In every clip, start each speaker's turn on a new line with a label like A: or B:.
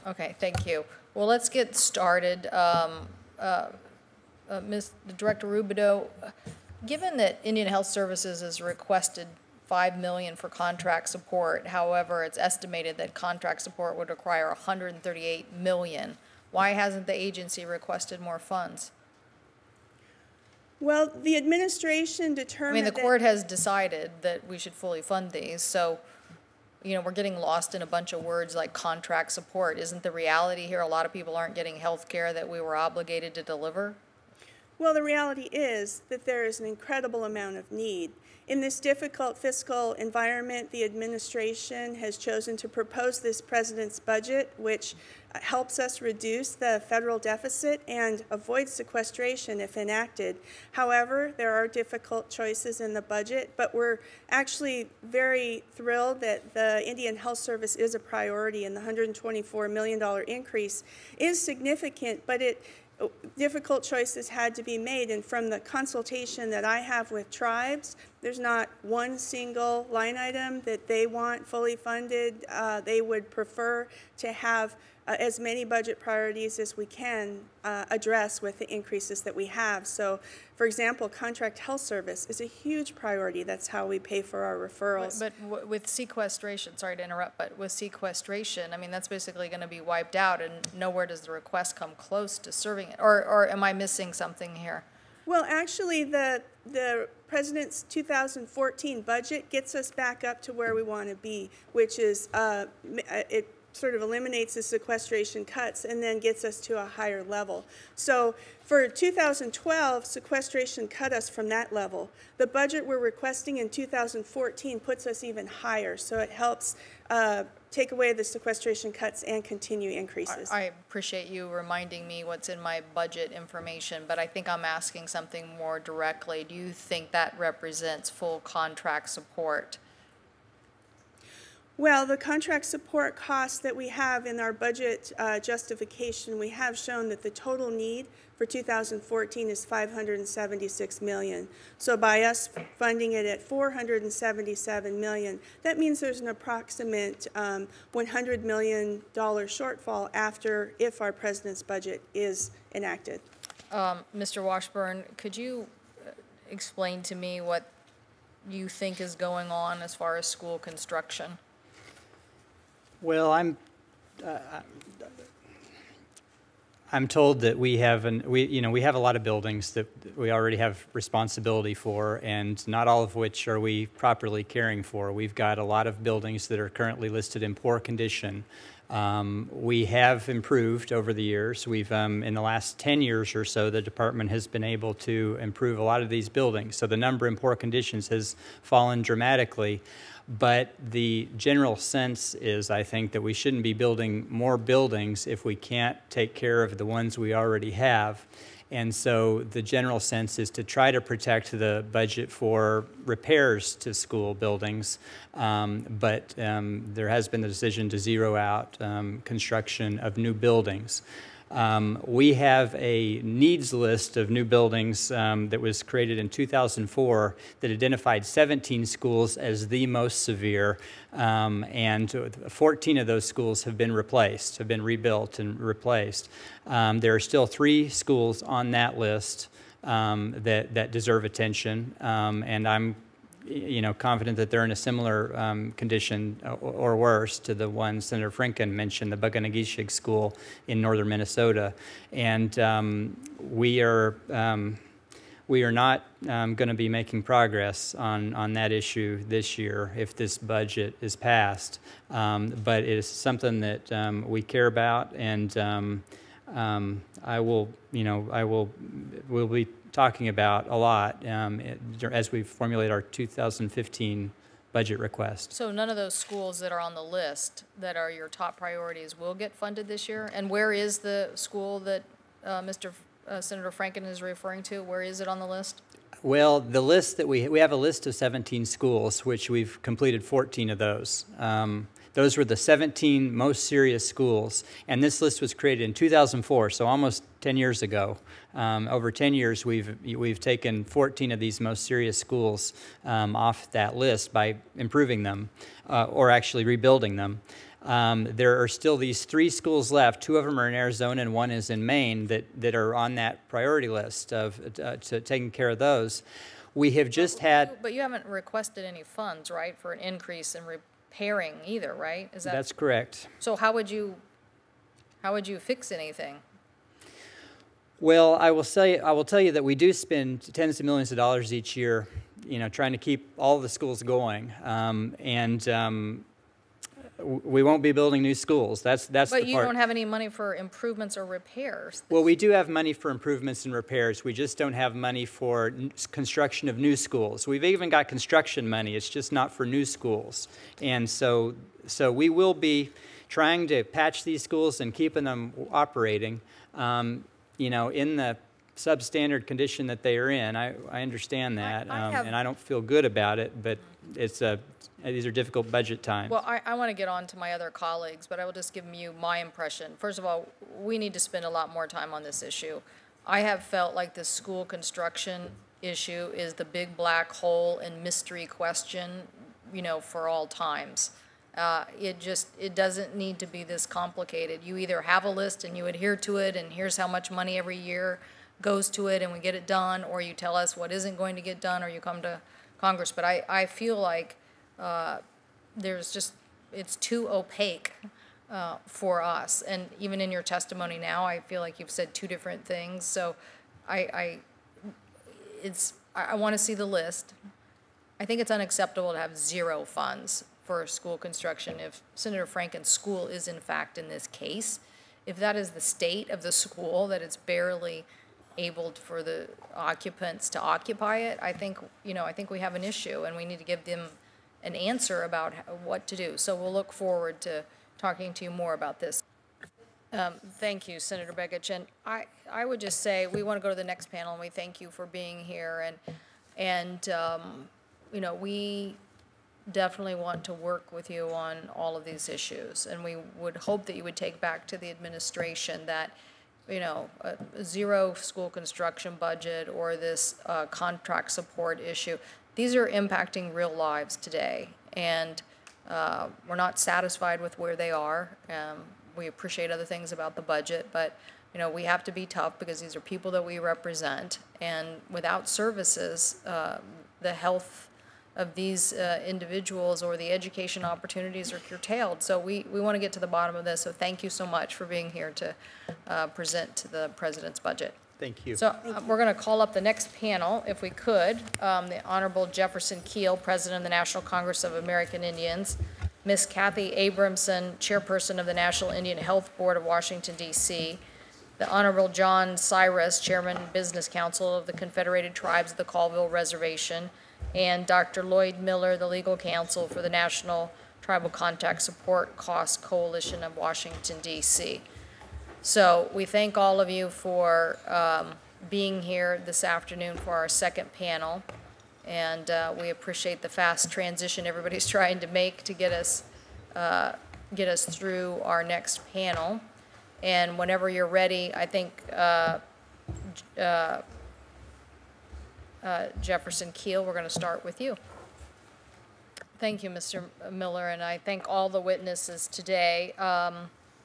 A: Okay, thank you. Well, let's get started. Ms. Director Rubidoux, given that Indian Health Services has requested $5 million for contract support, however, it's estimated that contract support would require $138 million. Why hasn't the agency requested more funds?
B: Well, the administration determined
A: I mean, the court has decided that we should fully fund these, so, you know, we're getting lost in a bunch of words like contract support. Isn't the reality here a lot of people aren't getting health care that we were obligated to deliver?
B: Well, the reality is that there is an incredible amount of need. In this difficult fiscal environment, the administration has chosen to propose this president's budget, which helps us reduce the federal deficit and avoid sequestration if enacted. However, there are difficult choices in the budget, but we're actually very thrilled that the Indian Health Service is a priority, and the $124 million increase is significant, but difficult choices had to be made, and from the consultation that I have with tribes, there's not one single line item that they want fully funded. They would prefer to have as many budget priorities as we can address with the increases that we have. So, for example, contract health service is a huge priority. That's how we pay for our referrals.
A: But with sequestration, sorry to interrupt, but with sequestration, I mean, that's basically going to be wiped out, and nowhere does the request come close to serving it. Or am I missing something here?
B: Well, actually, the President's 2014 budget gets us back up to where we want to be, which is it sort of eliminates the sequestration cuts and then gets us to a higher level. So for 2012, sequestration cut us from that level. The budget we're requesting in 2014 puts us even higher, so it helps take away the sequestration cuts and continue increases.
A: I appreciate you reminding me what's in my budget information, but I think I'm asking something more directly. Do you think that represents full contract support?
B: Well, the contract support costs that we have in our budget justification, we have shown that the total need for 2014 is $576 million. So by us funding it at $477 million, that means there's an approximate $100 million shortfall after if our president's budget is enacted.
A: Mr. Washburn, could you explain to me what you think is going on as far as school construction?
C: Well, I'm told that we have a lot of buildings that we already have responsibility for, and not all of which are we properly caring for. We've got a lot of buildings that are currently listed in poor condition. We have improved over the years. We've, in the last 10 years or so, the department has been able to improve a lot of these buildings. So the number in poor conditions has fallen dramatically. But the general sense is, I think, that we shouldn't be building more buildings if we can't take care of the ones we already have. And so the general sense is to try to protect the budget for repairs to school buildings, but there has been the decision to zero out construction of new buildings. We have a needs list of new buildings that was created in 2004 that identified 17 schools as the most severe, and 14 of those schools have been replaced, have been rebuilt and replaced. There are still 3 schools on that list that deserve attention, and I'm confident that they're in a similar condition or worse to the one Senator Franken mentioned, the Buganagishig School in northern Minnesota. And we are not going to be making progress on that issue this year if this budget is passed. But it is something that we care about, and we'll be talking about a lot as we formulate our 2015 budget request.
A: So none of those schools that are on the list that are your top priorities will get funded this year? And where is the school that Senator Franken is referring to? Where is it on the list?
C: Well, the list that we have a list of 17 schools, which we've completed 14 of those. Those were the 17 most serious schools, and this list was created in 2004, so almost 10 years ago. Over 10 years, we've taken 14 of these most serious schools off that list by improving them, or actually rebuilding them. There are still these 3 schools left. 2 of them are in Arizona and 1 is in Maine that are on that priority list of taking care of those. We have just had...
A: But you haven't requested any funds, right, for an increase in repairing either, right? Is that...
C: That's correct.
A: So how would you fix anything?
C: Well, I will tell you that we do spend tens of millions of dollars each year, trying to keep all the schools going, we won't be building new schools. That's the part.
A: But you don't have any money for improvements or repairs.
C: Well, we do have money for improvements and repairs. We just don't have money for construction of new schools. We've even got construction money. It's just not for new schools. And so we will be trying to patch these schools and keeping them operating, in the substandard condition that they are in. I understand that, and I don't feel good about it, but these are difficult budget times.
A: Well, I want to get on to my other colleagues, but I will just give you my impression. First of all, we need to spend a lot more time on this issue. I have felt like the school construction issue is the big black hole and mystery question, for all times. It doesn't need to be this complicated. You either have a list and you adhere to it, and here's how much money every year goes to it and we get it done, or you tell us what isn't going to get done, or you come to Congress. But I feel like it's too opaque for us. And even in your testimony now, I feel like you've said 2 different things. So I want to see the list. I think it's unacceptable to have 0 funds for school construction. If Senator Franken's school is in fact in this case, if that is the state of the school, that it's barely able for the occupants to occupy it, I think we have an issue, and we need to give them an answer about what to do. So we'll look forward to talking to you more about this. Thank you, Senator Begich. And I would just say we want to go to the next panel, and we thank you for being here. And we definitely want to work with you on all of these issues. And we would hope that you would take back to the administration that, a 0 school construction budget or this contract support issue, these are impacting real lives today. And we're not satisfied with where they are. We appreciate other things about the budget, but we have to be tough because these are people that we represent. And without services, the health of these individuals or the education opportunities are curtailed. So we want to get to the bottom of this. So thank you so much for being here to present the President's budget.
C: Thank you.
A: So we're going to call up the next panel, if we could. The Honorable Jefferson Keel, President of the National Congress of American Indians. Ms. Kathy Abramson, Chairperson of the National Indian Health Board of Washington, D.C. The Honorable John Cyrus, Chairman Business Council of the Confederated Tribes of the Colville Reservation. And Dr. Lloyd Miller, the legal counsel for the National Tribal Contact Support Cost Coalition of Washington, D.C. So we thank all of you for being here this afternoon for our second panel. And we appreciate the fast transition everybody's trying to make to get us through our next panel. And whenever you're ready, I think Jefferson Keel, we're going to start with you. Thank you, Mr. Miller, and I thank all the witnesses today.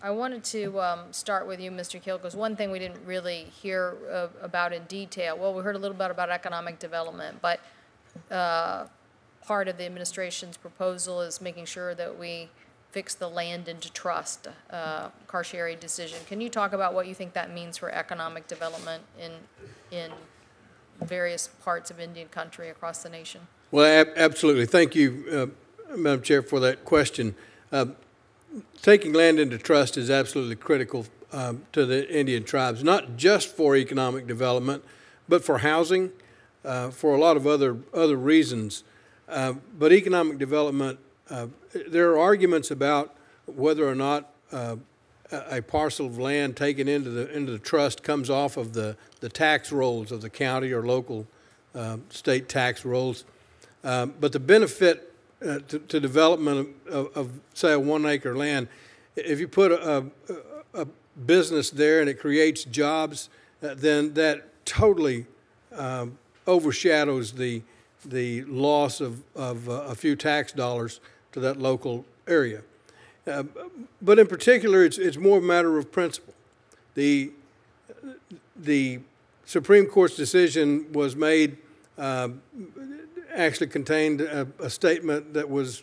A: I wanted to start with you, Mr. Keel, because one thing we didn't really hear about in detail, well, we heard a little bit about economic development, but part of the administration's proposal is making sure that we fix the land into trust, Carcieri decision. Can you talk about what you think that means for economic development in various parts of Indian country across the nation?
D: Well, absolutely. Thank you, Madam Chair, for that question. Taking land into trust is absolutely critical to the Indian tribes, not just for economic development, but for housing, for a lot of other reasons. But economic development, there are arguments about whether or not a parcel of land taken into the trust comes off of the tax rolls of the county or local state tax rolls. But the benefit to development of, say, a 1 acre land, if you put a business there and it creates jobs, then that totally overshadows the loss of a few tax dollars to that local area. But in particular, it's more a matter of principle. The Supreme Court's decision was made, actually contained a statement that was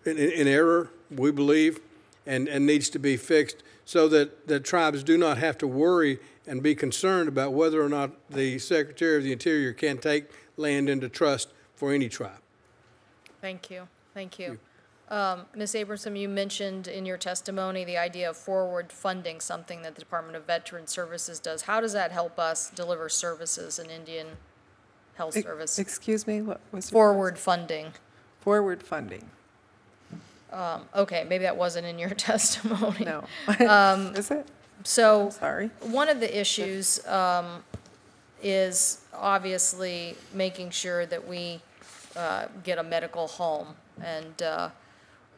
D: in error, we believe, and needs to be fixed so that tribes do not have to worry and be concerned about whether or not the Secretary of the Interior can take land into trust for any tribe.
A: Thank you. Thank you. Ms. Abramson, you mentioned in your testimony the idea of forward funding, something that the Department of Veteran Services does. How does that help us deliver services in Indian Health Service?
E: Excuse me, what was it?
A: Forward funding.
E: Forward funding.
A: Okay, maybe that wasn't in your testimony.
E: No. Is it?
A: So
E: Sorry.
A: one of the issues is obviously making sure that we get a medical home. And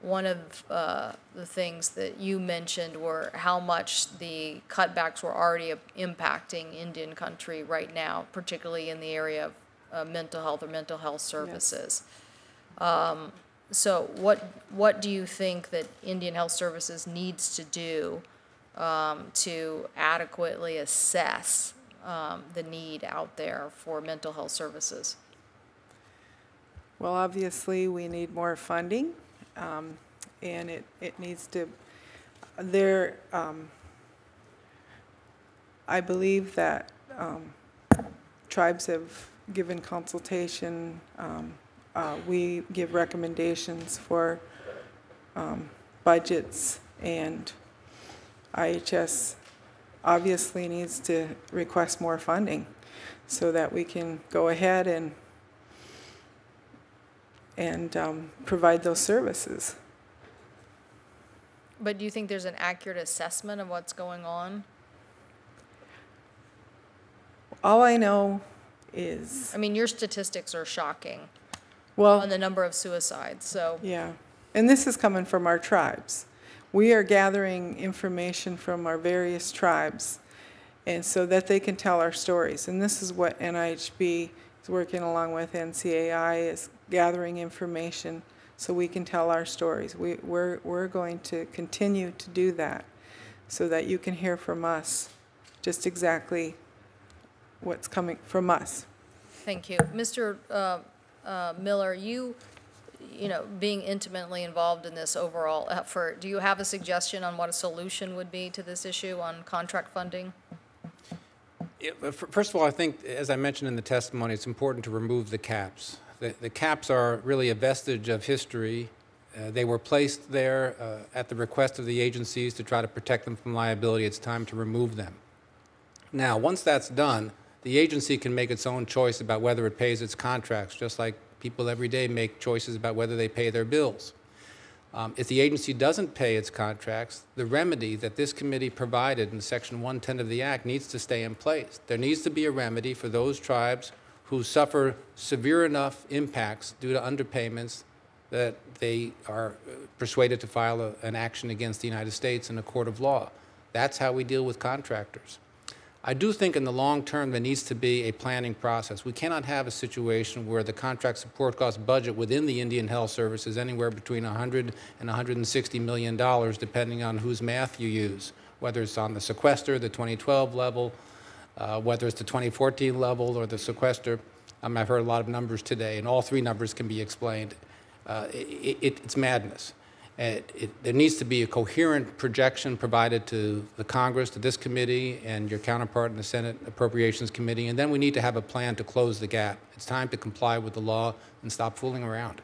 A: one of the things that you mentioned were how much the cutbacks were already impacting Indian country right now, particularly in the area of mental health or mental health services. Yes. So what do you think that Indian Health Services needs to do to adequately assess the need out there for mental health services?
E: Well, obviously, we need more funding, and it needs to, I believe that tribes have given consultation. We give recommendations for budgets, and IHS obviously needs to request more funding so that we can go ahead and provide those services.
A: But do you think there's an accurate assessment of what's going on?
E: All I know is...
A: I mean, your statistics are shocking
E: well,
A: on the number of suicides, so...
E: Yeah, and this is coming from our tribes. We are gathering information from our various tribes, and so that they can tell our stories. And this is what NIHB is working along with NCAI, is gathering information so we can tell our stories. We're going to continue to do that so that you can hear from us just exactly what's coming from us.
A: Thank you. Mr. Miller, you know, being intimately involved in this overall effort, do you have a suggestion on what a solution would be to this issue on contract funding?
F: Yeah, first of all, I think, as I mentioned in the testimony, it's important to remove the caps. The caps are really a vestige of history. They were placed there at the request of the agencies to try to protect them from liability. It's time to remove them. Now, once that's done, the agency can make its own choice about whether it pays its contracts, just like people every day make choices about whether they pay their bills. If the agency doesn't pay its contracts, the remedy that this committee provided in Section 110 of the Act needs to stay in place. There needs to be a remedy for those tribes who suffer severe enough impacts due to underpayments that they are persuaded to file an action against the United States in a court of law. That's how we deal with contractors. I do think in the long term there needs to be a planning process. We cannot have a situation where the contract support cost budget within the Indian Health Service is anywhere between $100 and $160 million, depending on whose math you use, whether it's on the sequester, the 2012 level, whether it's the 2014 level or the sequester. I've heard a lot of numbers today, and all three numbers can be explained. It's madness. There needs to be a coherent projection provided to the Congress, to this committee, and your counterpart in the Senate Appropriations Committee, and then we need to have a plan to close the gap. It's time to comply with the law and stop fooling around.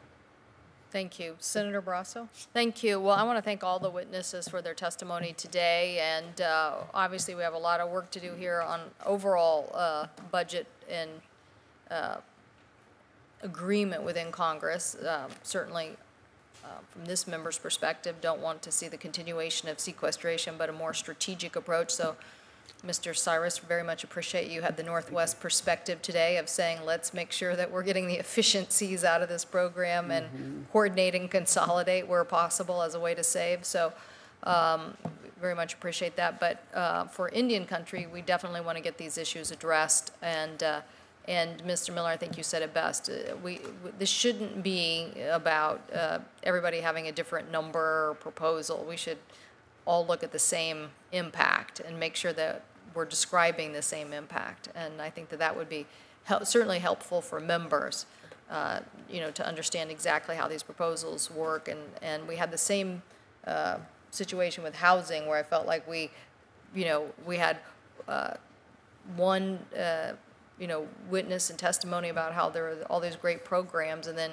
A: Thank you. Senator Barrasso? Thank you. Well, I want to thank all the witnesses for their testimony today, and obviously we have a lot of work to do here on overall budget and agreement within Congress. Certainly, from this member's perspective, don't want to see the continuation of sequestration, but a more strategic approach. So, Mr. Cyrus, very much appreciate you had the Northwest perspective today of saying, let's make sure that we're getting the efficiencies out of this program and coordinate and consolidate where possible as a way to save. So, very much appreciate that. But for Indian country, we definitely want to get these issues addressed, and And Mr. Miller, I think you said it best. This shouldn't be about everybody having a different number or proposal. We should all look at the same impact and make sure that we're describing the same impact. And I think that that would be certainly helpful for members, you know, to understand exactly how these proposals work. And we had the same situation with housing where I felt like we had one, you know, witness and testimony about how there are all these great programs, and then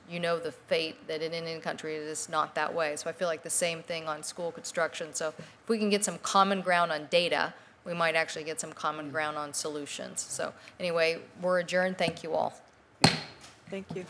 A: you know the fate that in Indian country it is not that way. So I feel like the same thing on school construction. So if we can get some common ground on data, we might actually get some common ground on solutions. So anyway, we're adjourned. Thank you all.
E: Thank you.